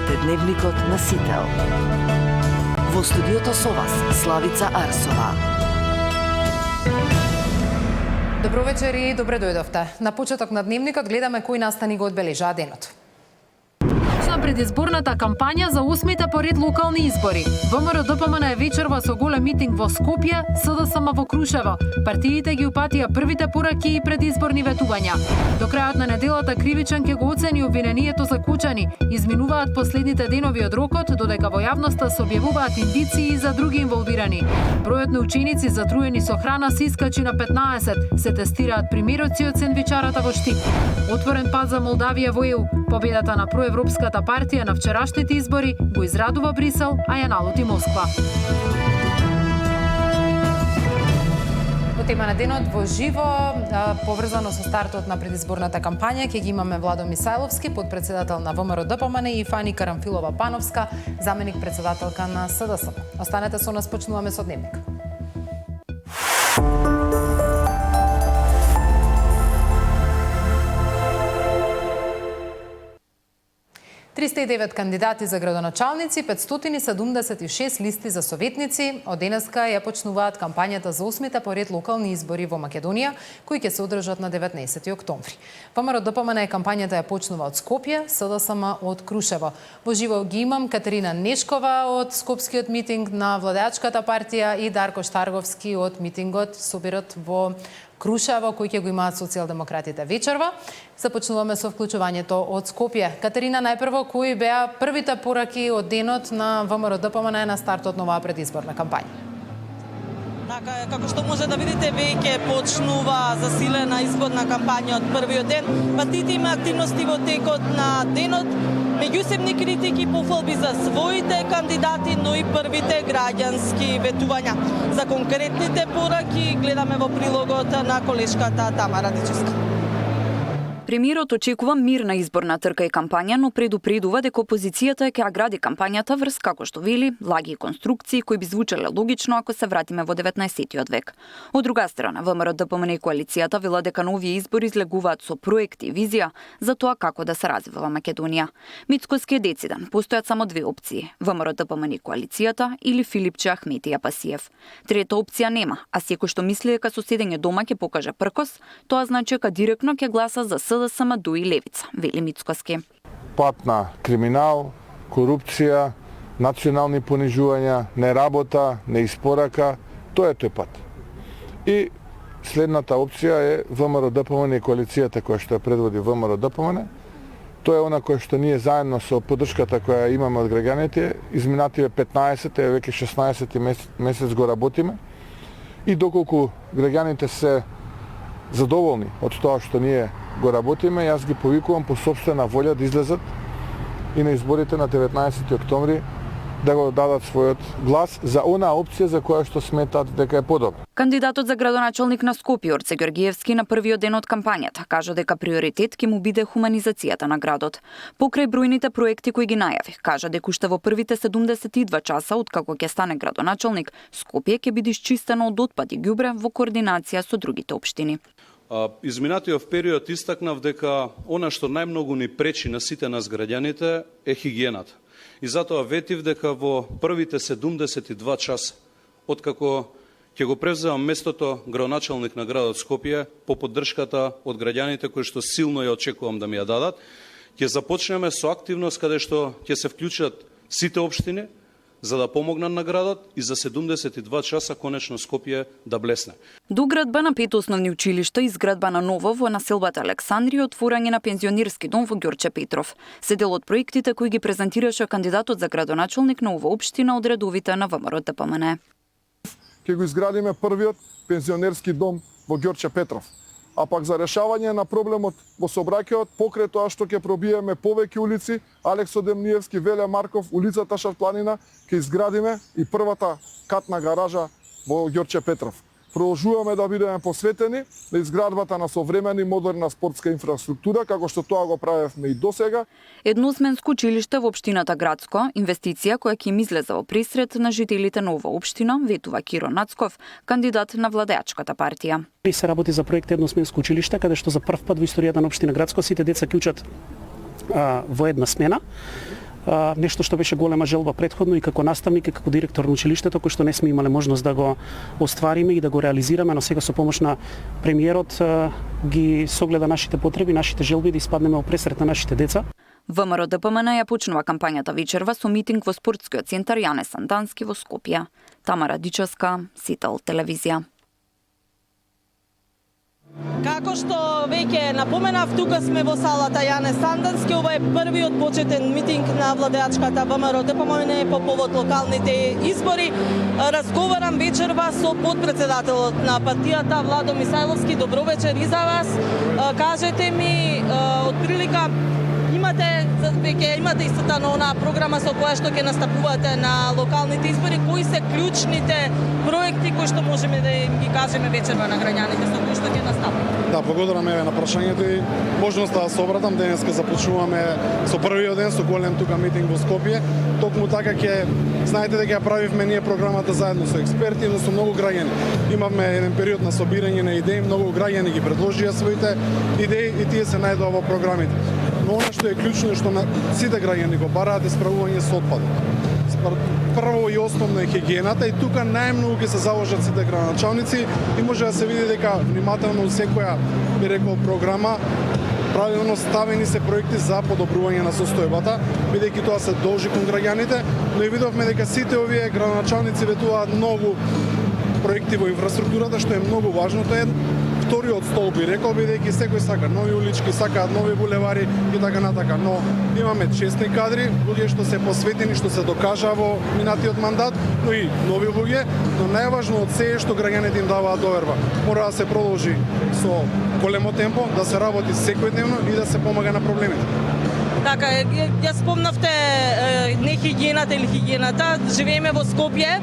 Слушате Дневникот на Сител. Во студиото со вас Славица Арсова. Добро вечер и добре дојдовте. На почеток на Дневникот гледаме кои настани го одбележаа денот. Предизборната кампања за 8-те поред локални избори. ВМРО-ДПМН е вечерва со голем митинг во Скопје, СДСМ во Крушево. Партиите ги упатија првите пораки и предизборни ветувања. До крајот на неделата кривичен ќе го оцени обвинението за Кучани. Изминуваат последните денови од рокот, додека во јавноста се објавуваат индиции за други инволвирани. Бројот на ученици затруени со храна се искачи на 15. Се тестираат примероци од сендвичарата во Штип. Отворен пат за Молдавија во ЕУ. Победата на проевропската партија на вчерашните избори го израдува Брисел, а ја налути Москва. По тема на денот во живо, поврзано со стартот на предизборната кампања, ќе ги имаме Владо Мисајловски, подпредседател на ВМРО-ДПМН, и Фани Карамфилова-Пановска, заменик председателка на СДСМ. Останете со нас, почнуваме со Дневник. 309 кандидати за градоначалници, 576 листи за советници. Од денеска ја почнуваат кампањата за 8-те поред локални избори во Македонија, кои ќе се одржат на 19 октомври. ВМРО-ДПМН кампањата ја почнува од Скопје, СДСМ од Крушево. Во живо ги имам Катерина Нешкова од скопскиот митинг на владеачката партија и Дарко Штарговски од митингот собират во Крушево, кој ќе го имаат социјалдемократите вечерва. Започнуваме со вклучувањето од Скопје. Катерина, најпрво, кои беа првите пораки од денот на ВМРО-ДПМН на стартот на оваа предизборна кампања? Така е, како што може да видите, веќе почнува засилена изборна кампања од првиот ден. Партиите има активности во текот на денот, меѓусебни критики, пофалби за своите кандидати, но и првите граѓански ветувања. За конкретните пораки гледаме во прилогот на колешката Тамара Дичевска. Премиерот очекува мирна изборна трка и кампања, но предупредува дека опозицијата ќе гради кампањата врз, како што вели, лаги и конструкции кои би звучеле логично ако се вратиме во 19-тиот век. Од друга страна, ВМРО-ДПМН и коалицијата вела дека на овие избори излегуваат со проекти и визија за тоа како да се развива Македонија. Мицкоски е дециден, постојат само две опции: ВМРО-ДПМН и коалицијата или Филипче Ахметија Пасиев. Трета опција нема, а секој што мисли дека со седење дома ќе покаже пркос, тоа значи дека директно ќе гласа за СДСМ и левица, вели Мицкоски. Пат на криминал, корупција, национални понижувања, неработа, неиспорака, тоа е тој пат. И следната опција е ВМРО-ДПМН и коалицијата која што ја предводи ВМРО-ДПМН. Тоа е она која што ние заедно со поддршката која имаме од граѓаните, изминативе 15, веќе 16 месец го работиме. И доколку граѓаните се задоволни од тоа што ние го работиме, јас ги повикувам по сопствена волја да излезат и на изборите на 19 октомври да го дадат својот глас за онаа опција за која што сметат дека е подобра. Кандидатот за градоначалник на Скопје Орце Ѓоргиевски на првиот ден од кампањата кажа дека приоритет ќе му биде хуманизацијата на градот. Покрај бројните проекти кои ги најави, кажа дека уште во првите 72 часа откако ќе стане градоначалник, Скопје ќе биде исчистено од отпад и ѓубре во координација со другите општини. Изминатиот период истакнав дека она што најмногу ни пречи на сите нас граѓаните е хигиената. И затоа ветив дека во првите 72 часа, откако ќе го превземам местото градоначалник на градот Скопје, по поддршката од граѓаните кои што силно ја очекувам да ми ја дадат, ќе започнеме со активност каде што ќе се вклучат сите општини, за да помогнат на градот и за 72 часа конечно Скопје да блесне. Доградба на 5 основни училишта, изградба на ново во населбата Александрија и отворање на пензионерски дом во Ѓорче Петров. Се дел од проектите кои ги презентираше кандидатот за градоначалник на ова општина од редовите на ВМРО-ДПМН. Ќе го изградиме првиот пензионерски дом во Ѓорче Петров. А пак за решавање на проблемот во сообраќајот, покрај тоа што ќе пробиеме повеќе улици, Алексо Демниевски, Веле Марков, улицата Шарпланина, ќе изградиме и првата катна гаража во Ѓорче Петров. Продолжуваме да бидеме посветени на изградбата на современа и модерна спортска инфраструктура, како што тоа го правевме и досега. Едносменско училиште во општината Градско, инвестиција која ќе им излезе во присред на жителите на ова општина, ветува Киро Нацков, кандидат на владеачката партија. Се работи за проект едносменско училиште, каде што за прв пат во историјата на општина Градско сите деца ќе учат во една смена. нешто што беше голема желба претходно и како наставник и како директор на училиштето, кој што не сме имале можност да го оствариме и да го реализираме, но сега со помош на премиерот ги согледа нашите потреби, нашите желби да испаднеме во пресрет на нашите деца. ВМРО ДПМН ја почнува кампањата вечерва со митинг во спортскиот центар Јане Сандански во Скопје. Тамара Дичевска, Сител телевизија. Како што веќе напоменав, тука сме во салата Јане Сандански. Ова е првиот почетен митинг на владеачката ВМРО ДПМН по повод локалните избори. Разговарам вечерва со подпредседателот на партијата Владо Мисајловски. Добро вечер и за вас. Кажете ми, отприлика имате истата на онаа програма со која што ќе настапувате на локалните избори. Кои се клучните проекти кои што можеме да им ги кажеме вечерва на граѓаните со кои што ќе настапувате? Да, благодарам на прашањето и можноста да се обратам. Денеска започнуваме со првиот ден со голем тука митинг во Скопје. Токму така ќе знаете дека ја правивме ние програмата заедно со експерти и со многу граѓани. Имавме еден период на собирање на идеи, многу граѓани ги предложија своите идеи и тие се најдоа во програмите. Но она што е клучно е што на сите граѓани го бараат е справување со отпадот. Прво и основно е хигиената и тука најмногу ќе се заложат сите градоначалници и може да се види дека внимателно секоја, би рекол, програма правилно ставени се проекти за подобрување на состојбата, бидејќи тоа се должи кон граѓаните, но и видовме дека сите овие градоначалници ветуваат многу проекти во инфраструктурата, што е многу важно. Тоа е вториот столб, би рекол, бидејќи секој сака нови улички, сакаат нови булевари и така натака. Но имаме честни кадри, луѓе што се посветени, што се докажа во минатиот мандат, но и нови луѓе, но најважно од се е што граѓаните им даваат доверба. Мора да се продолжи со големо темпо, да се работи секојдневно и да се помага на проблемите. Така, ја спомнавте не хигиената или хигиената. Живееме во Скопје,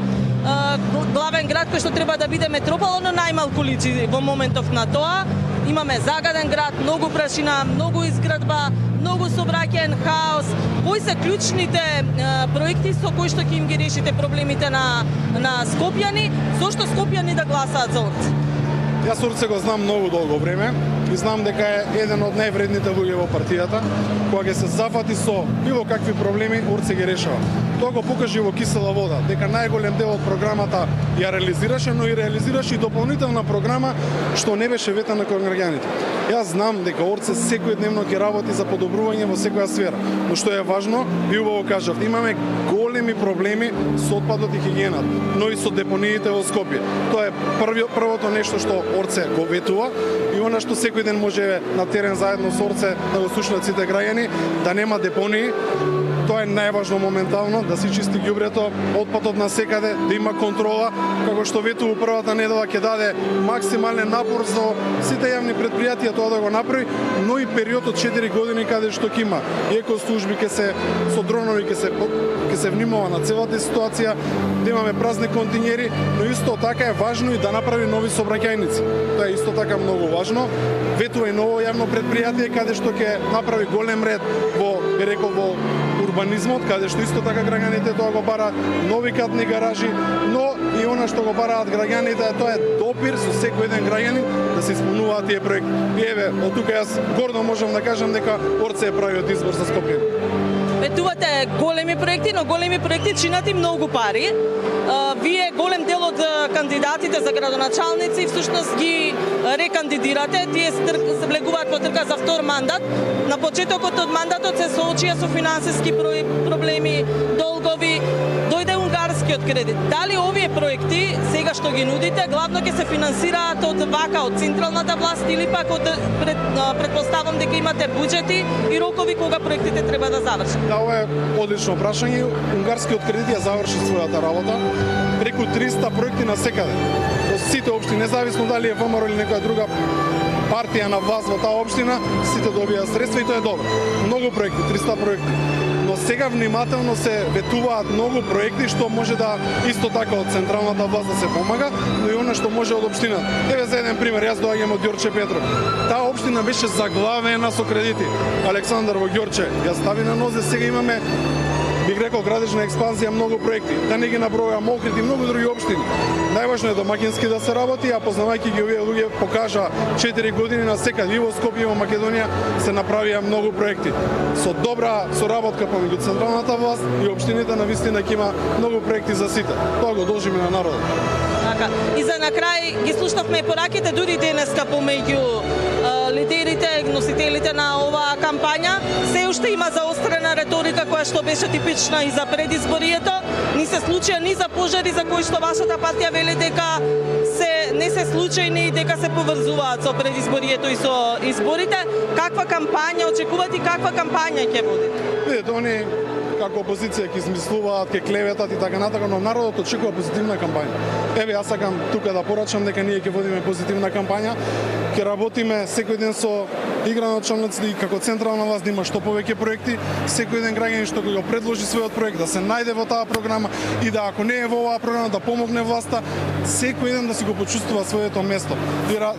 главен град кој што треба да биде метропола, но најмалку личи во моментов на тоа. Имаме загаден град, многу прашина, многу изградба, многу сообраќаен хаос. Кои се клучните проекти со кои што ќе им ги решите проблемите на скопјани? Зошто скопјани да гласаат за Орце? Јас Орце го знам многу долго време и знам дека е еден од највредните луѓе во партијата. Кога ќе се зафати со било какви проблеми, Орце ги решава. Тоа го покажи во Кисела вода, дека најголем дел од програмата ја реализираше, но и реализираше и дополнителна програма што не беше ветана кон граѓаните. Јас знам дека Орце секојдневно ќе работи за подобрување во секоја сфера, но што е важно, ви убаво кажавте, имаме големи проблеми со отпадот и хигиената, но и со депониите во Скопје. Тоа е првото нешто што Орце го ветува и она што секој ден може на терен заедно со Орце да го слушнат сите граѓани, да нема депонии. Тоа е најважно моментално, да се чисти ѓубрето, отпадот на секаде, да има контрола, како што ветува првата недела ќе даде максимален напор за сите јавни предпријатија тоа да го направи, но и период од 4 години каде што ќе има екослужби, ќе се со дронови ќе се внимава на целата ситуација, да имаме празни континери, но исто така е важно и да направи нови сообраќајници. Тоа е исто така многу важно. Ветува и ново јавно предпријатие каде што ќе направи голем ред во, би рекол, во урбанизмот, каде што исто така граѓаните тоа го бараат, нови катни гаражи, но и она што го бараат граѓаните, тоа е допир со секој еден граѓанин да се исполнуваат тие проекти. И еве, од тука јас гордо можам да кажам дека Орце е правиот избор за Скопје. Ветувате големи проекти, но големи проекти чинат и многу пари. Вие голем дел од кандидатите за градоначалници всушност ги рекандидирате. Тие се влегуваат во трка за втор мандат. На почетокот од мандатот се соочија со финансиски проблеми, долгови, дојде унгарскиот кредит. Дали овие проекти сега што ги нудите главно ќе се финансираат од вака од централната власт или пак од предпоставам дека имате буџети и рокови кога проектите треба да завршат? Да, ова е одлично прашање. Унгарскиот кредит ја заврши својата работа. Преку 300 проекти на секаде. Во сите општини, независно дали е ВМРО или некоја друга партија на власт во таа општина, сите добија средства и тоа е добро. Многу проекти, 300 проекти. Но сега внимателно се ветуваат многу проекти што може да исто така од централната власт да се помага, но и она што може од општината. Еве за еден пример, јас доаѓам од Ѓорче Петров. Таа општина беше заглавена со кредити. Александар во Ѓорче ја стави на нозе, сега имаме бих рекол градежна експанзија, многу проекти. Да не ги набројам Охрид и многу други општини. Најважно е домаќински да се работи, а познавајќи ги овие луѓе покажа 4 години на секаде и во Скопје и во Македонија се направија многу проекти. Со добра соработка помеѓу централната власт и општините навистина ќе има многу проекти за сите. Тоа го должиме на народот. Така. И за на крај ги слушнавме пораките дури денеска помеѓу лидерите, носителите на оваа кампања. Се уште има заострена реторика која што беше типична и за предизборието. Ни се случија ни за пожари за кои што вашата партија вели дека не се случајни и дека се поврзуваат со предизборието и со изборите. Каква кампања очекувате и каква кампања ќе водите? Видете, они како опозиција ќе измислуваат, ќе клеветат и така натака, но народот очекува позитивна кампања. Еве, јас сакам тука да порачам дека ние ќе водиме позитивна кампања, ќе работиме секој ден со играначалниците и како централна власт да има што повеќе проекти, секој ден граѓанин што го предложи својот проект да се најде во таа програма и да ако не е во оваа програма да помогне власта, секој ден да си го почувствува своето место.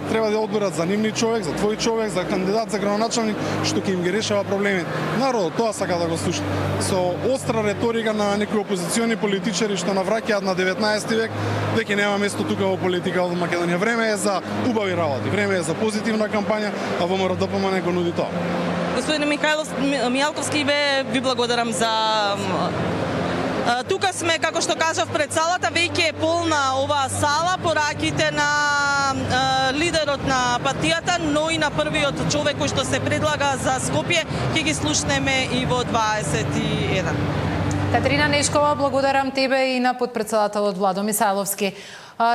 Треба да одберат за нивни човек, за твој човек, за кандидат за градоначалник што ќе им ги решава проблемите. Народот тоа сака да го слуша. Со остра реторика на некои опозициони политичари што навраќаат на 19 век, веќе нема место тука во политика во Македонија. Време е за убави работи, време е за позитивна кампања, а ВМРО ДПМН го нуди тоа. Господин Мијалковски, ви благодарам за тука сме, како што кажав, пред салата, веќе е полна оваа сала, пораките на лидерот на партијата, но и на првиот човек кој што се предлага за Скопје, ќе ги слушнеме и во 21. Катерина Нешкова, благодарам тебе и на подпредседателот Владо Мисајловски.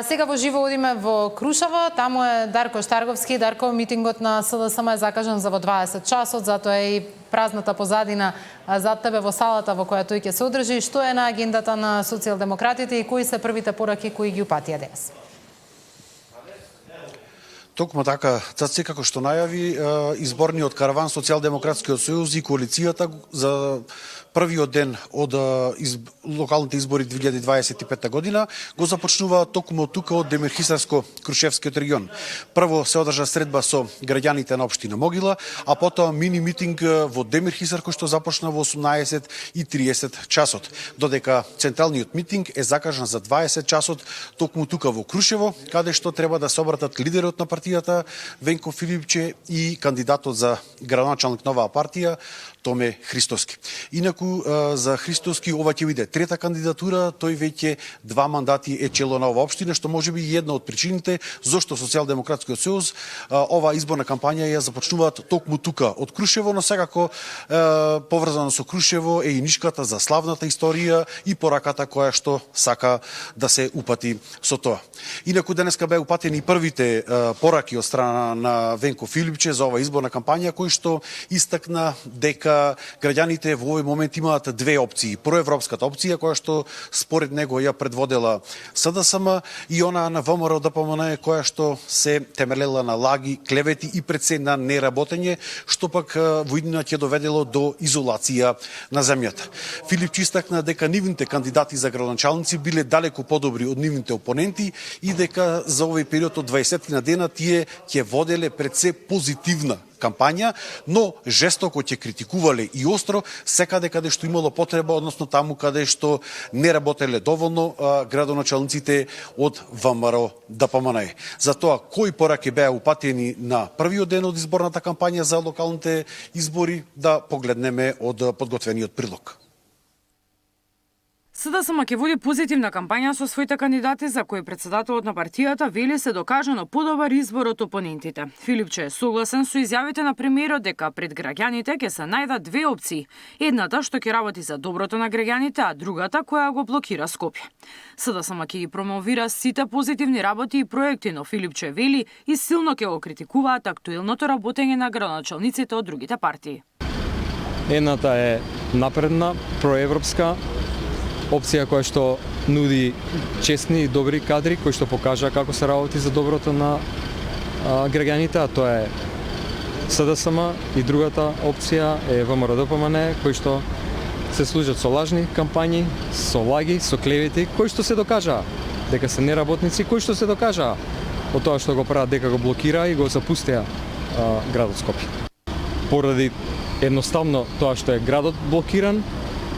Сега во живо одиме во Крушево, таму е Дарко Штарговски. Дарко, митингот на СДСМ е закажан за во 20 часот, затоа е и празната позадина зад тебе во салата во која тој ќе се одржи. Што е на агендата на социјалдемократите и кои се првите пораки кои ги упатија денес? Токму така, Цаци, како што најави, изборниот караван Социјалдемократскиот сојуз и коалицијата за првиот ден од локалните избори 2025 година го започнува токму тука од Демирхисарско-Крушевскиот регион. Прво се одржа средба со граѓаните на општина Могила, а потоа мини митинг во Демирхисар кој што започна во 18:30 часот, додека централниот митинг е закажан за 20 часот токму тука во Крушево, каде што треба да се обратат лидерот на партијата Венко Филипче и кандидатот за градоначалник на оваа партија Томе Христоски. Инаку за Христоски ова ќе биде трета кандидатура, тој веќе 2 мандати е чело на оваа општина, што може би една од причините зошто Социјалдемократскиот сојуз оваа изборна кампања ја започнуваат токму тука од Крушево, но секако поврзано со Крушево е и нишката за славната историја и пораката која што сака да се упати со тоа. Инаку денеска беа упатени првите пораки од страна на Венко Филипче за оваа изборна кампања, кој што истакна дека граѓаните во овој момент имаат две опции. Проевропската опција, која што според него ја предводела СДСМ, и она на ВМРО ДПМН, која што се темелела на лаги, клевети и пред се на неработење, што пак во иднина ќе доведело до изолација на земјата. Филип истакна дека нивните кандидати за градоначалници биле далеку подобри од нивните опоненти и дека за овој период од 20 на дена тие ќе воделе пред се позитивна кампања, но жестоко ќе критикувале и остро секаде каде што имало потреба, односно таму каде што не работеле доволно градоначалниците од ВМРО ДПМН. Затоа кои пораки беа упатени на првиот ден од изборната кампања за локалните избори, да погледнеме од подготвениот прилог. СДСМ ќе води позитивна кампања со своите кандидати за кои председателот на партијата вели се докажано подобар избор од опонентите. Филипче е согласен со изјавите на премиерот дека пред граѓаните ќе се најдат две опции. Едната што ќе работи за доброто на граѓаните, а другата која го блокира Скопје. СДСМ ќе ги промовира сите позитивни работи и проекти, но Филипче вели и силно ќе го критикуваат актуелното работење на градоначалниците од другите партии. Едната е напредна, проевропска опција која што нуди честни и добри кадри кои што покажа како се работи за доброто на граѓаните, а тоа е СДСМ, и другата опција е ВМРО ДПМН, кои што се служат со лажни кампањи, со лаги, со клевети, кои што се докажаа дека се неработници, кои што се докажаа од тоа што го прават дека го блокира и го запустеа градот Скопје. Поради едноставно тоа што е градот блокиран,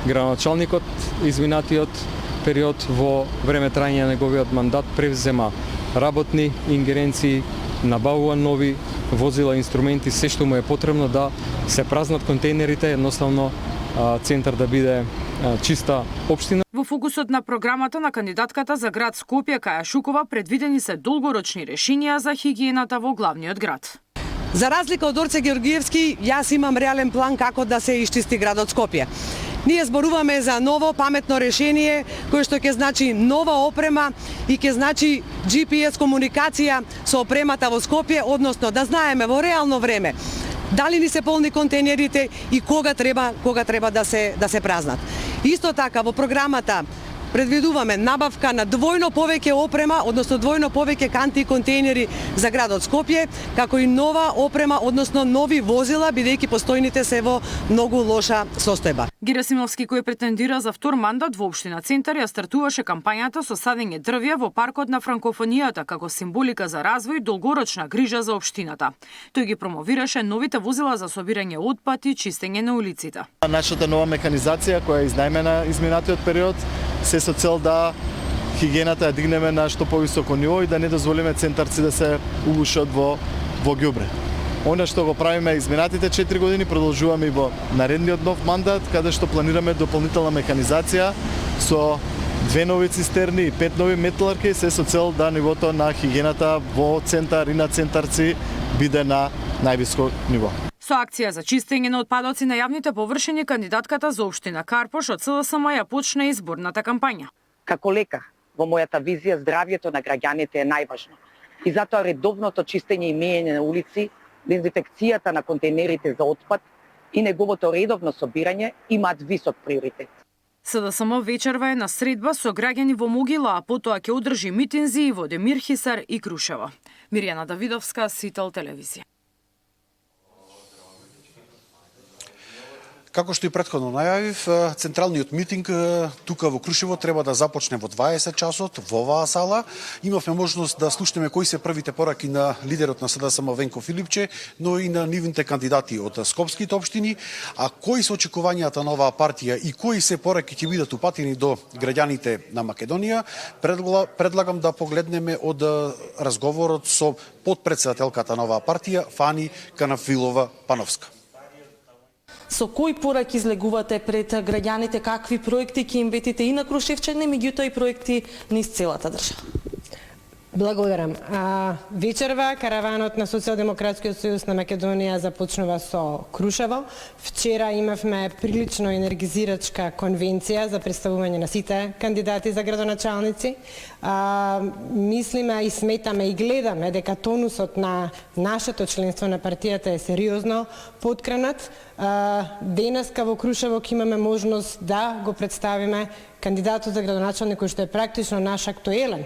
градоначалникот изминатиот период во време трајање на неговиот мандат превзема работни ингеренции, набавува нови возила, инструменти, се што му е потребно да се празнат контейнерите, едноставно центар да биде чиста општина. Во фокусот на програмата на кандидатката за град Скопје Каја Шукова предвидени се долгорочни решенија за хигиената во главниот град. За разлика од Орце Георгиевски, јас имам реален план како да се исчисти градот Скопје. Ние зборуваме за ново паметно решение кое што ќе значи нова опрема и ќе значи GPS комуникација со опремата во Скопје, односно да знаеме во реално време дали ни се полни контейнерите и кога треба да се празнат. Исто така во програмата предвидуваме набавка на двојно повеќе опрема, односно двојно повеќе канти и контейнери за градот Скопје, како и нова опрема, односно нови возила, бидејќи постојните се во многу лоша состојба. Герасимовски, кој претендира за втор мандат во општина Центар, ја стартуваше кампањата со садење дрвја во паркот на франкофонијата како символика за развој и долгорочна грижа за општината. Тој ги промовираше новите возила за собирање отпад и чистење на улиците. Нашата нова механизација која е изнајмена изминатиот период се со цел да хигиената ја дигнеме на што повисоко ниво и да не дозволиме центарци да се угушат во ѓубре. Она што го правиме изминатите 4 години продолжуваме и во наредниот нов мандат, каде што планираме дополнителна механизација со 2 нови цистерни и 5 нови металарки, се со цел да нивото на хигиената во центар и на центарци биде на највисоко ниво. Со акција за чистење на отпадоци на јавните површини, кандидатката за општина Карпош од СДСМ ја почна изборната кампања. Како лекар, во мојата визија, здравјето на граѓаните е најважно. И затоа редовното чистење и меење на улици, дезинфекцијата на контейнерите за отпад и неговото редовно собирање имаат висок приоритет. СДСМ вечерва е на средба со граѓани во Могила, а потоа ќе одржи митинзи во Демир Хисар и Крушево. Мирјана Давидовска, Сител телевизија. Како што и претходно најавив, централниот митинг тука во Крушево треба да започне во 20 часот во оваа сала. Имавме можност да слушнеме кои се првите пораки на лидерот на СДСМ Венко Филипче, но и на нивните кандидати од скопските општини, а кои се очекувањата на оваа партија и кои се пораки ќе бидат упатени до граѓаните на Македонија, предлагам да погледнеме од разговорот со потпредседателката на оваа партија Фани Канафилова Пановска. Со кои пораки излегувате пред граѓаните, какви проекти ќе им ветите и на Крушевчани, меѓутоа и проекти низ целата држава? Благодарам. Вечерва караванот на Социјалдемократскиот сојуз на Македонија започнува со Крушево. Вчера имавме прилично енергизирачка конвенција за представување на сите кандидати за градоначалници. Мислиме и сметаме и гледаме дека тонусот на нашето членство на партијата е сериозно подкренат. Денеска во Крушево ќе имаме можност да го представиме кандидатот за градоначалник кој што е практично наш актуелен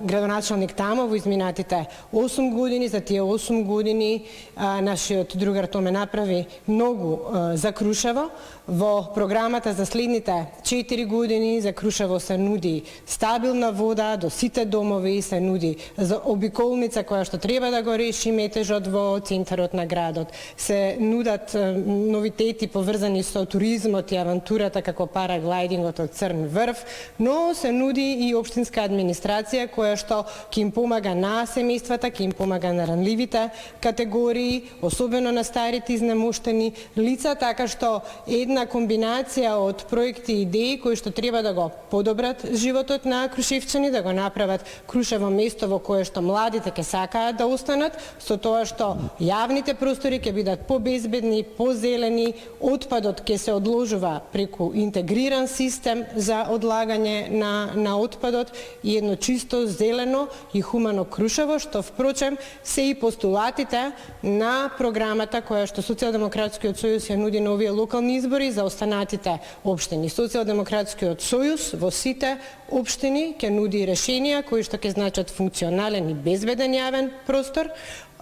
градоначалник тамо во изминатите 8 години. За тие 8 години нашиот другар Томе направи многу за Крушево. Во програмата за следните 4 години за Крушево се нуди стабилна вода до сите домови, се нуди за обиколница која што треба да го реши метежот во центарот на градот. Се нудат новитети поврзани со туризмот и авантурата како параглайдингот од Црн врв, но се нуди и општинска администрација која што ќе им помага на семејствата, ќе им помага на ранливите категории, особено на старите изнемоштени лица, така што една комбинација од проекти и идеи кои што треба да го подобрат животот на крушевчани, да го направат Крушево место во кое што младите ќе сакаат да останат, со тоа што јавните простори ќе бидат побезбедни, позелени, отпадот ќе се одложува преку интегриран систем за одлагање на отпадот и едно чисто, зелено и хумано Крушево, што впрочем се и постулатите на програмата која што Социјалдемократскиот сојуз ја нуди на овие локални избори за останатите општини. Социјалдемократскиот сојуз во сите општини ќе нуди решенија кои што ќе значат функционален и безбеден јавен простор,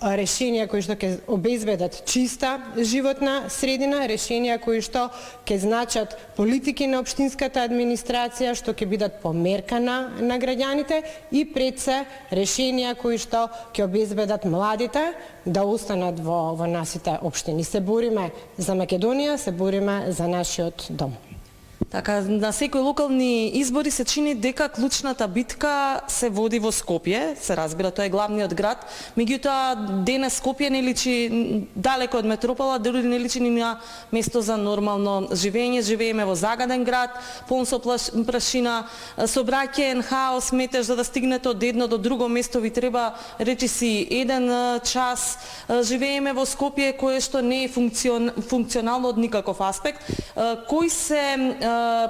решенија кои што ќе обезбедат чиста животна средина, решенија кои што ќе значат политики на општинската администрација што ќе бидат по мерка на граѓаните и пред се решенија кои што ќе обезбедат младите да останат во нашите општини. Се бориме за Македонија, се бориме за нашиот дом. Така, на секои локални избори се чини дека клучната битка се води во Скопје, се разбира, тоа е главниот град, меѓутоа денес Скопје не личи далеко од метропола, дури не личи ни на место за нормално живење. Живееме во загаден град, полн со прашина, сообраќаен хаос, метеж за да стигнете од едно до друго место ви треба речиси 1 час. Живееме во Скопје кое што не е функционално од никаков аспект. Кои се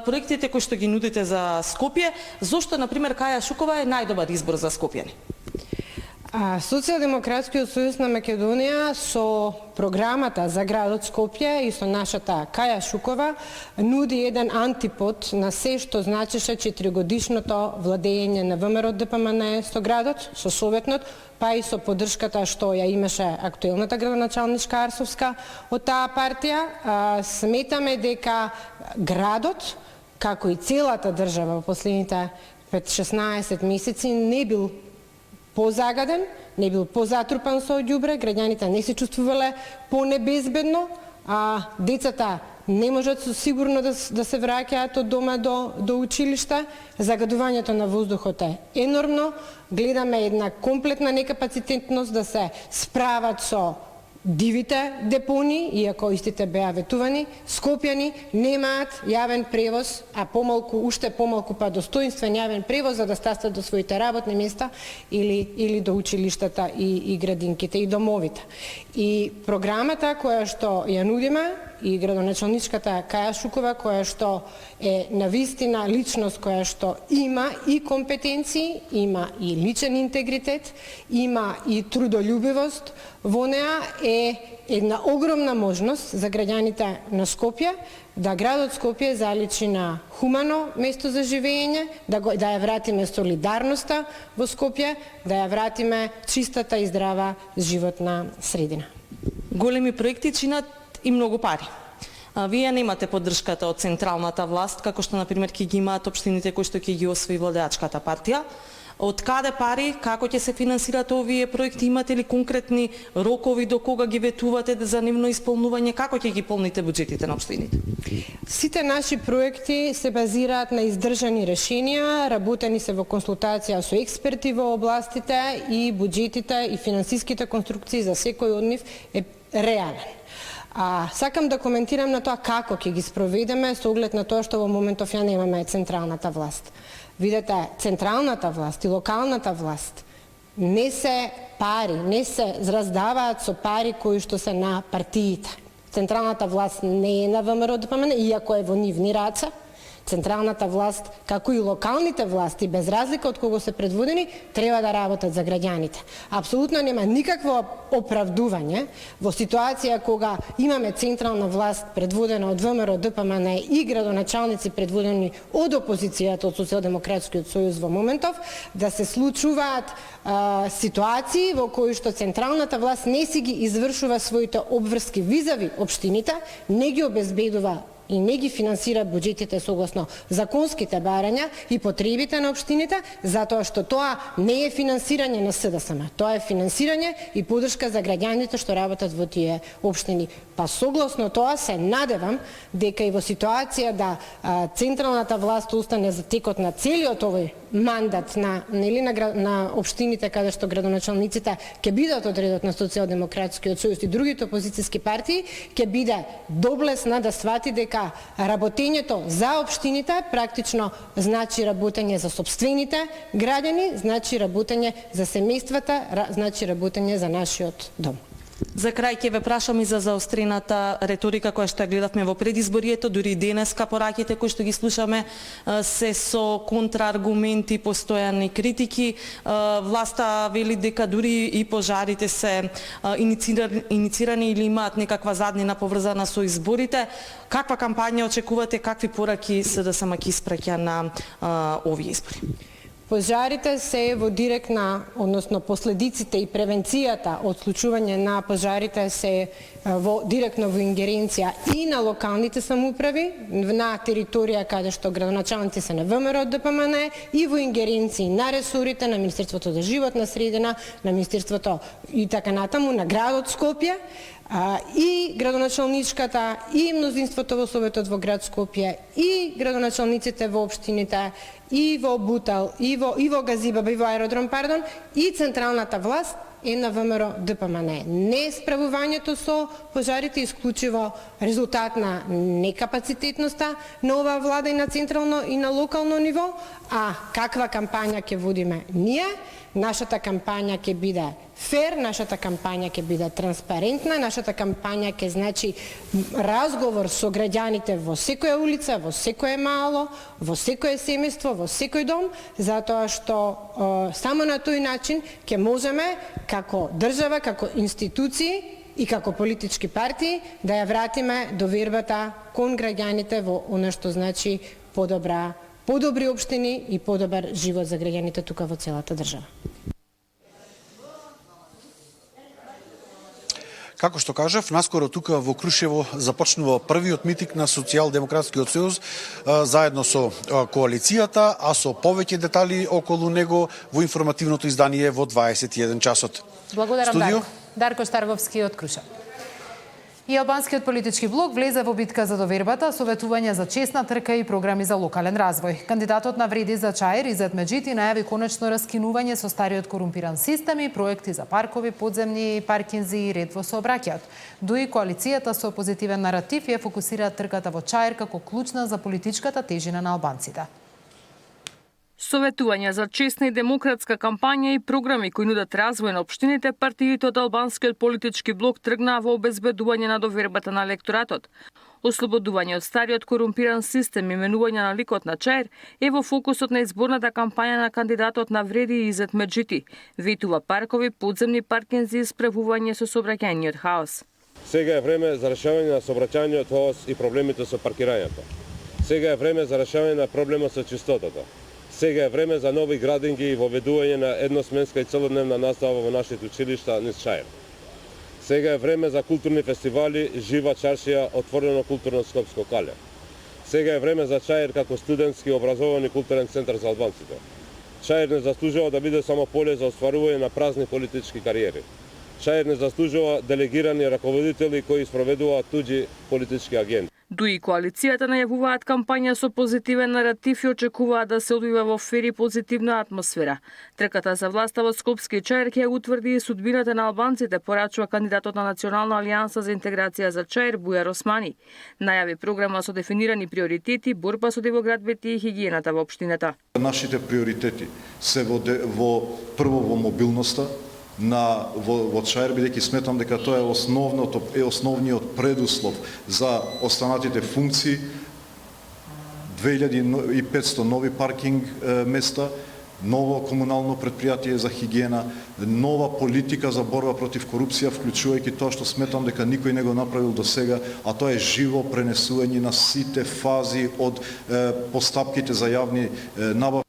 проектите кои што ги нудите за Скопје, зошто на пример Каја Шукова е најдобар избор за скопјани? Социјалдемократскиот сојуз на Македонија со програмата за градот Скопје и со нашата Каја Шукова нуди еден антипод на се што значеше 4-годишното владење на ВМРО-ДПМНЕ со градот, со Советот, па и со поддршката што ја имаше актуелната градоначалничка Арсовска од таа партија. Сметаме дека градот, како и целата држава во последните 5-16 месеци, не бил позагаден, не бил позатрупан со ѓубре, граѓаните не се чувствувале понебезбедно, а децата не можат сигурно да се враќаат од дома до училишта. Загадувањето на воздухот е енормно. Гледаме една комплетна некапацитетност да се справат со дивите депони, иако истите беа ветувани. Скопјани немаат јавен превоз, а уште помалку па достоинствен јавен превоз за да стасат до своите работни места или до училиштата и градинките и домовите. И програмата која што ја нудиме и градоначалничката Каја Шукова, која што е навистина личност која што има и компетенции, има и личен интегритет, има и трудолюбивост, во неа е една огромна можност за граѓаните на Скопје да градот Скопје заличи на хумано место за живење, да ја вратиме солидарноста во Скопје, да ја вратиме чистата и здрава животна средина. Големи проекти чинат и многу пари. Вие немате поддршката од централната власт, како што, например, ќе ги имаат општините кои што ќе ги освои владеачката партија. Од каде пари, како ќе се финансират овие проекти, имате ли конкретни рокови до кога ги ветувате за нивно исполнување, како ќе ги полните буџетите на општините? Сите наши проекти се базираат на издржани решенија, работени се во консултација со експерти во областите и буџетите и финансиските конструкции за секој од нив е реален. Сакам да коментирам на тоа како ќе ги спроведеме со оглед на тоа што во моментов ја немаме централната власт. Видете, централната власт и локалната власт не се пари, не се раздаваат со пари кои што се на партиите. Централната власт не е на ВМРО-ДПМНЕ, иако е во нивни раце. Централната власт, како и локалните власти, без разлика од кого се предводени, треба да работат за граѓаните. Апсолутно нема никакво оправдување во ситуација кога имаме централна власт предводена од ВМРО-ДПМНЕ и градоначалници предводени од опозицијата, од Социјалдемократскиот сојуз во моментов, да се случуваат ситуации во кои што централната власт не си ги извршува своите обврски визави општините, не ги обезбедува и не ги финансира буџетите согласно законските барања и потребите на општините, затоа што тоа не е финансирање на СДСМ, тоа е финансирање и поддршка за граѓаните што работат во тие општини. Па согласно тоа се надевам дека и во ситуација да централната власт остане за текот на целиот овој мандат на општините каде што градоначалниците ќе бидат од редот на Социјалдемократскиот сојуз и другите опозицијски партии, ќе биде доблесна да свати дека работењето за општините практично значи работење за сопствените граѓани, значи работење за семејствата, значи работење за нашиот дом. За крај ќе ве прашам и за заострената реторика која што ја гледавме во предизборието, дури и денеска пораќите кои што ги слушаме се со контрааргументи, постојани критики. Власта вели дека дури и пожарите се иницирани или имаат некаква заднина поврзана со изборите. Каква кампања очекувате, какви пораки СДСМ ќе испраќа на овие избори? Пожарите се во директна, односно последиците и превенцијата од случување на пожарите се директно во ингеренција и на локалните самоуправи, на територија каде што градоначалници се на ВМРО-ДПМНЕ и во ингеренции на ресорите на Министерството за животна средина, на Министерството и така натаму, на градот Скопје. и градоначалничката, и мнозинството во Советот во град Скопје, и градоначалниците во општините, и во Бутал, и во Газибаба, и во Аеродром, и централната власт е на ВМРО ДПМН. Не е справувањето со пожарите исклучиво резултат на некапацитетноста на оваа влада и на централно и на локално ниво, а каква кампања ќе водиме ние? Нашата кампања ќе биде фер, нашата кампања ќе биде транспарентна, нашата кампања ќе значи разговор со граѓаните во секоја улица, во секое мало, во секое семејство, во секој дом, затоа што само на тој начин ќе можеме како држава, како институции и како политички партии да ја вратиме довербата кон граѓаните во она што значи подобри општини и подобар живот за граѓаните тука во целата држава. Како што кажав, наскоро тука во Крушево започнува првиот митинг на Социјалдемократскиот сојуз заедно со коалицијата, а со повеќе детали околу него во информативното издание во 21 часот. Благодарам, Дарко Штарговски од Крушево. И албанскиот политички блок влезе во битка за довербата, советување за честна трка и програми за локален развој. Кандидатот на Вреди за Чаир Изет Меджити најави конечно раскинување со стариот корумпиран систем и проекти за паркови, подземни паркинзи и ред во сообраќајот. Дуи коалицијата со позитивен наратив ја фокусира трката во Чаир како клучна за политичката тежина на албанците. Советување за честна и демократска кампања и програми кои нудат развој на општините, партиите од албанскиот политички блок тргнаа во обезбедување на довербата на електоратот. Ослободување од стариот корумпиран систем и менување на ликот на Чаир е во фокусот на изборната кампања на кандидатот на Вреди Изет Меджити. Ветува паркови, подземни паркинзи и справување со сообраќајниот хаос. Сега е време за решавање на сообраќајниот хаос и проблемите со паркирањето. Сега е време за решавање на проблемот со чистотата. Сега е време за нови градинги и воведување на едносменска и целодневна настава во нашите училишта низ Чаир. Сега е време за културни фестивали, жива чаршија, отворено културно скопско кале. Сега е време за Чаир како студентски образован и културен центар за албанците. Чаир не заслужува да биде само поле за остварување на празни политички кариери. Чаир не заслужува делегирани раководители кои спроведуваат туѓи политички агенти. Дуи коалицијата најавуваат кампања со позитивен наратив и очекуваат да се одвива во фер и позитивна атмосфера. Трката за власта во Скопски Чаир ќе утврди и судбината на албанците, порачува кандидатот на Национална алијанса за интеграција за Чаир Бујар Османи. Најави програма со дефинирани приоритети, борба со девоградбите и хигиената во општината. Нашите приоритети се прво во мобилноста, во Чаир, бидејќи сметам дека тоа е основниот предуслов за останатите функции, 2500 нови паркинг места, ново комунално предпријатие за хигиена, нова политика за борба против корупција, вклучувајќи тоа што сметам дека никој не го направил до сега, а тоа е живо пренесување на сите фази од постапките за јавни набавки.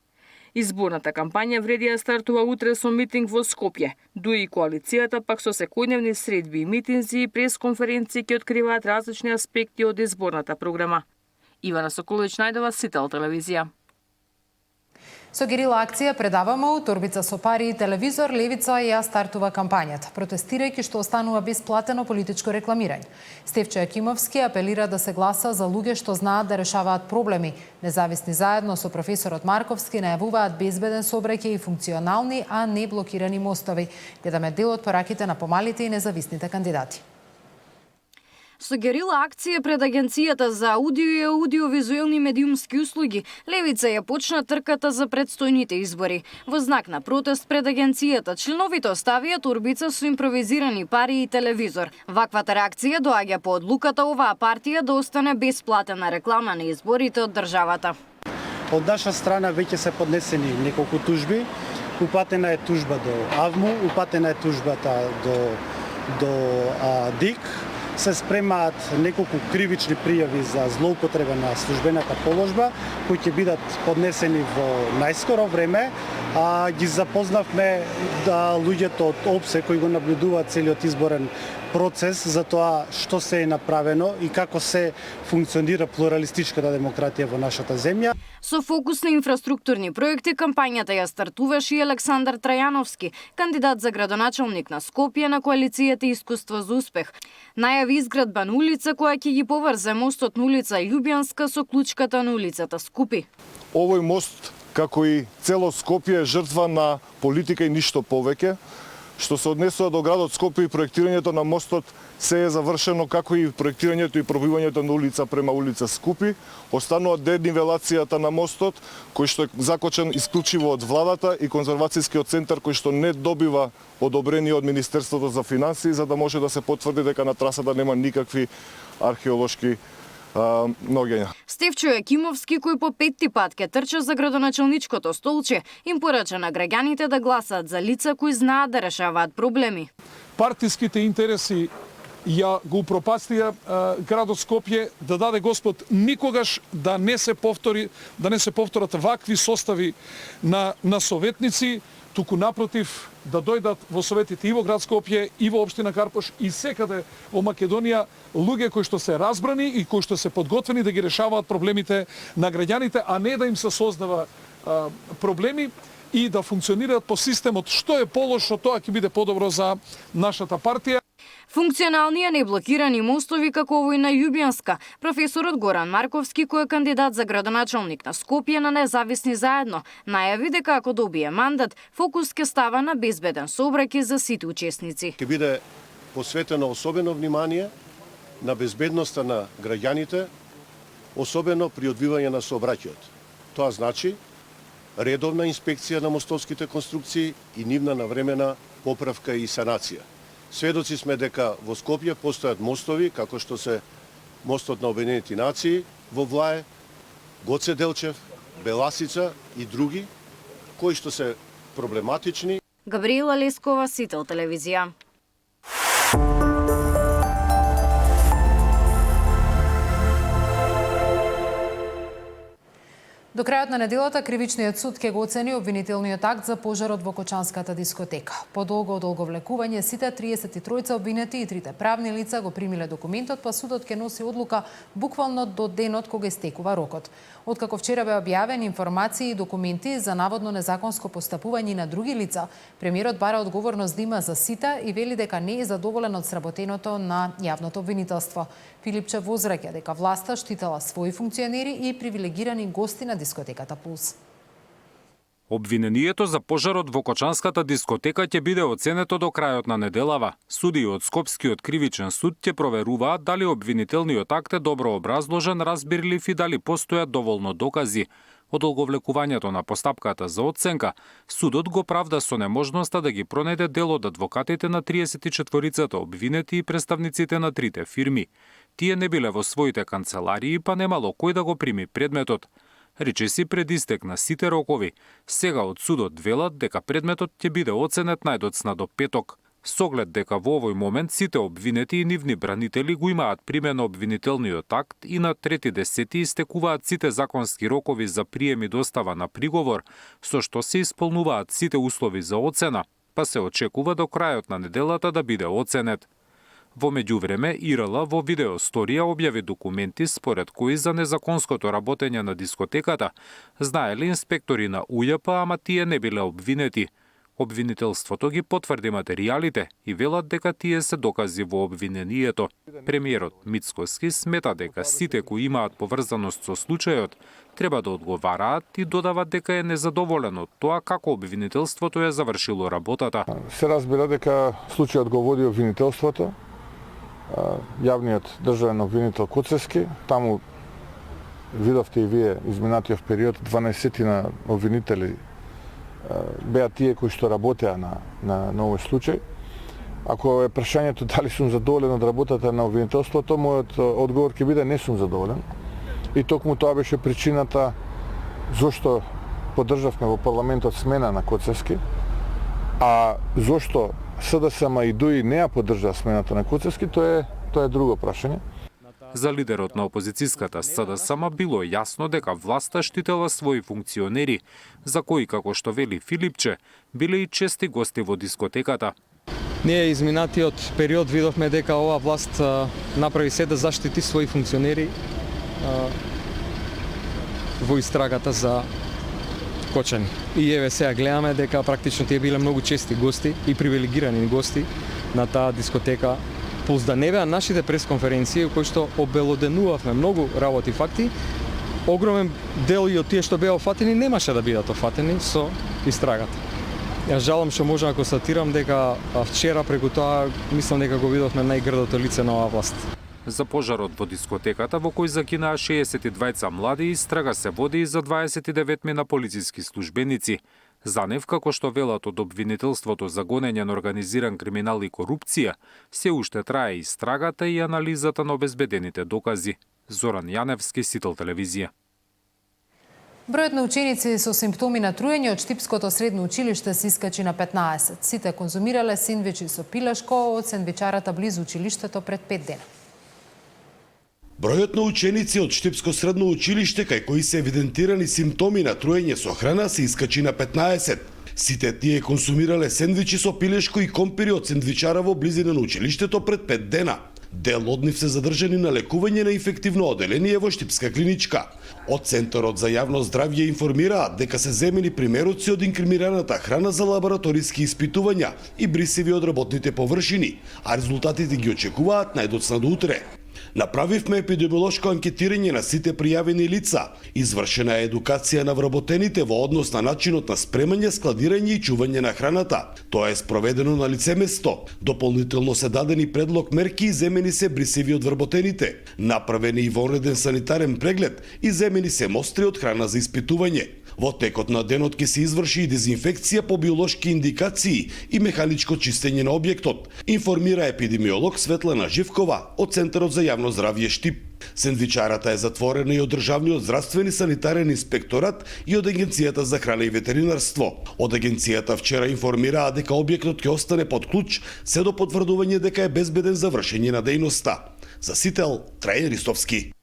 Изборната кампања Вреди ја стартува утре со митинг во Скопје. Дуи коалицијата пак со секојдневни средби и митинзи и пресконференции ќе откриваат различни аспекти од изборната програма. Ивана Соколовиќ најдова, Сител телевизија. Со герила акција предаваме у торбица со пари и телевизор, Левица ја стартува кампањата, протестирајќи што останува бесплатено политичко рекламирање. Стефчо Јакимовски апелира да се гласа за луѓе што знаат да решаваат проблеми. Независни заедно со професорот Марковски најавуваат безбеден сообраќај и функционални, а не блокирани мостови. Гледаме дел од пораките на помалите и независните кандидати. Со герила акција пред Агенцијата за аудио и аудиовизуелни медиумски услуги, Левица ја почна трката за предстојните избори. Во знак на протест пред Агенцијата, членовите оставија торбица со импровизирани пари и телевизор. Ваквата реакција доаѓа по одлуката оваа партија да остане бесплатена реклама на изборите од државата. Од наша страна веќе се поднесени неколку тужби. Упатена е тужба до АВМУ, упатена е тужбата до ДИК. Се спремаат неколку кривични пријави за злоупотреба на службената положба, кои ќе бидат поднесени во најскоро време. ги запознавме луѓето од ОПСЕ кои го наблюдуваат целиот изборен процес за тоа што се е направено и како се функционира плуралистичката демократија во нашата земја. Со фокус на инфраструктурни проекти, кампањата ја стартуваше и Александар Трајановски, кандидат за градоначалник на Скопје на коалицијата Искуство за успех. Најави изградба на улица која ќе ги поврзе мостот на улица Љубјанска со клучката на улицата Скупи. Овој мост, како и цело Скопје, е жртва на политика и ништо повеќе. Што се однесува до градот Скопје и проектирањето на мостот се е завршено, како и проектирањето и пробивањето на улица према улица Скупи. Останува денивелацијата на мостот, кој што е закочен исклучиво од владата и конзервацијскиот центар кој што не добива одобрение од Министерството за финансии за да може да се потврди дека на трасата нема никакви археолошки ноѓења. Стефчо Јакимовски, кој по 5-ти пат ке трча за градоначалничкото столче, им порача на граѓаните да гласаат за лица кои знаат да решаваат проблеми. Партиските интереси ја го упропастија градот Скопје, да даде Господ никогаш да не се повторат вакви состави на советници, туку напротив да дојдат во советите и во град Скопје и во општина Карпош и секаде во Македонија луѓе кои што се разбрани и кои што се подготвени да ги решаваат проблемите на граѓаните, а не да им се создава проблеми и да функционираат по системот што е полошо, тоа ќе биде подобро за нашата партија. Функционални а неблокирани мостови како овој на Љубјанска. Професорот Горан Марковски, кој е кандидат за градоначалник на Скопје на Независни заедно, најави дека ако добие мандат, фокус ќе става на безбеден сообраќај за сите учесници. Ќе биде посветено особено внимание на безбедноста на граѓаните, особено при одвивање на сообраќајот. Тоа значи редовна инспекција на мостовските конструкции и нивна навремена поправка и санација. Сведоци сме дека во Скопје постојат мостови, како што се мостот на Обединените нации во Влае, Гоце Делчев, Беласица и други, кои што се проблематични. Габриела Лескова, Сител телевизија. До крајот на неделата кривичниот суд ќе го оцени обвинителниот акт за пожарот во Кочанската дискотека. По долго одолговлекување сите 33 обвинети и трите правни лица го примиле документот, па судот ќе носи одлука буквално до денот кога истекува рокот. Откако вчера бе објавени информации и документи за наводно незаконско постапување на други лица, премиерот бара одговорност да има за сите и вели дека не е задоволен од сработеното на јавното обвинителство. Филипче возраќа дека власта штитела своји функционери и привилегирани гости на дискотеката Пулс. Обвинението за пожарот во Кочанската дискотека ќе биде оценето до крајот на неделава. Судии од Скопскиот кривичен суд ќе проверуваат дали обвинителниот акт е добро образложен, разбирлив и дали постојат доволно докази. Одолговлекувањето на постапката за оценка, судот го правда со неможноста да ги пронајде дел од адвокатите на 34-цата обвинети и представниците на трите фирми. Тие не биле во своите канцеларии, па немало кој да го прими предметот. Речиси пред истек на сите рокови, сега од судот велат дека предметот ќе биде оценет најдоцна до петок. С оглед дека во овој момент сите обвинети и нивни бранители го имаат примено обвинителниот акт и на 3.10 истекуваат сите законски рокови за прием и достава на приговор, со што се исполнуваат сите услови за оцена, па се очекува до крајот на неделата да биде оценет. Во меѓувреме, ИРЛ во видеосторија објави документи според кои за незаконското работење на дискотеката знаеле инспектори на УЈП, ама тие не биле обвинети. Обвинителството ги потврди материјалите и велат дека тие се докази во обвинението. Премиерот Мицкоски смета дека сите кои имаат поврзаност со случајот треба да одговараат и додават дека е незадоволен од тоа како обвинителството е завршило работата. Се разбира дека случајот го води обвинителството, јавниот државен обвинител Коцевски, таму видовте и вие изминатиот период 12 на обвинители беа тие кои што работеа на овој случај. Ако е прашањето дали сум задоволен од работата на обвинителството, мојот одговор ќе биде не сум задоволен. И токму тоа беше причината зошто поддржавме во парламентот смена на Коцевски, а зошто СДСМ и ДУИ не ја поддржаа смената на Коцевски, тоа е друго прашање. За лидерот на опозицијската СДСМ било јасно дека власта штитела своји функционери, за кои, како што вели Филипче, биле и чести гости во дискотеката. Ние изминатиот период видовме дека оваа власт направи се да заштити своји функционери во истрагата за Кочани. И еве сега гледаме дека практично тие биле многу чести гости и привилегирани гости на таа дискотека. Плюс да не беа нашите пресконференции кои што обелоденувавме многу работи факти, огромен дел и од тие што беа офатени немаше да бидат офатени со истрагата. Јас жалам што можам да констатирам дека вчера преку тоа мислам дека го видовме најгрдото лице на оваа власт. За пожарот во дискотеката во кој загинаа 62 млади, истрага се води и за 29 на полициски службеници. За нив, како што велат од обвинителството за гонење на организиран криминал и корупција, се уште трае истрагата и анализата на обезбедените докази. Зоран Јаневски, Сител телевизија. Бројот на ученици со симптоми на труење од Штипското средно училиште се искачи на 15. Сите конзумирале сендвичи со пилешко од сендвичарата близу училиштето пред 5 дена. Бројот на ученици од Штипско средно училиште кај кои се евидентирани симптоми на труење со храна се искачи на 15. Сите тие консумирале сендвичи со пилешко и компири од сендвичара во близина на училиштето пред 5 дена. Дел од нив се задржани на лекување на инфективно оделение во Штипска клиничка. Од Центарот за јавно здравје информираат дека се земени примероци од инкримираната храна за лабораториски испитувања и брисеви од работните површини, а резултатите ги очекуваат најдоцна до утре. Направивме епидемиолошко анкетирање на сите пријавени лица. Извршена е едукација на вработените во однос на начинот на спремање, складирање и чување на храната. Тоа е спроведено на лице место. Дополнително се дадени предлог мерки и земени се брисеви од вработените. Направени и вонреден санитарен преглед и земени се мостри од храна за испитување. Во текот на денот ќе се изврши и дезинфекција по биолошки индикации и механичко чистење на објектот, информира епидемиолог Светлана Живкова од Центарот за јавно здравје Штип. Сендвичарата е затворена и од Државниот здравствен и санитарен инспекторат и од Агенцијата за храна и ветеринарство. Од агенцијата вчера информираа дека објектот ќе остане под клуч се до потврдување дека е безбеден за вршење на дејноста. За Сител, Трајан Ристовски.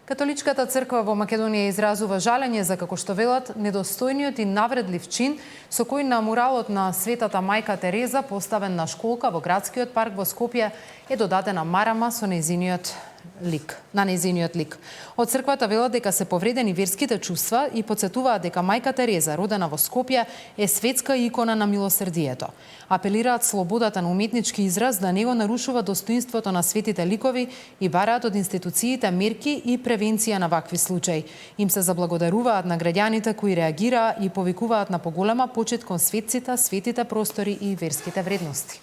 Католичката црква во Македонија изразува жалење за, како што велат, недостојниот и навредлив чин со кој на муралот на Светата мајка Тереза, поставен на школка во градскиот парк во Скопје, е додадена марама со нејзиниот лик. Од црквата велат дека се повредени верските чувства и потсетуваат дека мајка Тереза, родена во Скопје, е светска икона на милосрдието. Апелираат слободата на уметнички израз да не го нарушува достоинството на светите ликови и бараат од институциите мерки и превенција на вакви случаи. Им се заблагодаруваат на граѓаните кои реагираа и повикуваат на поголема почит кон светците, светите простори и верските вредности.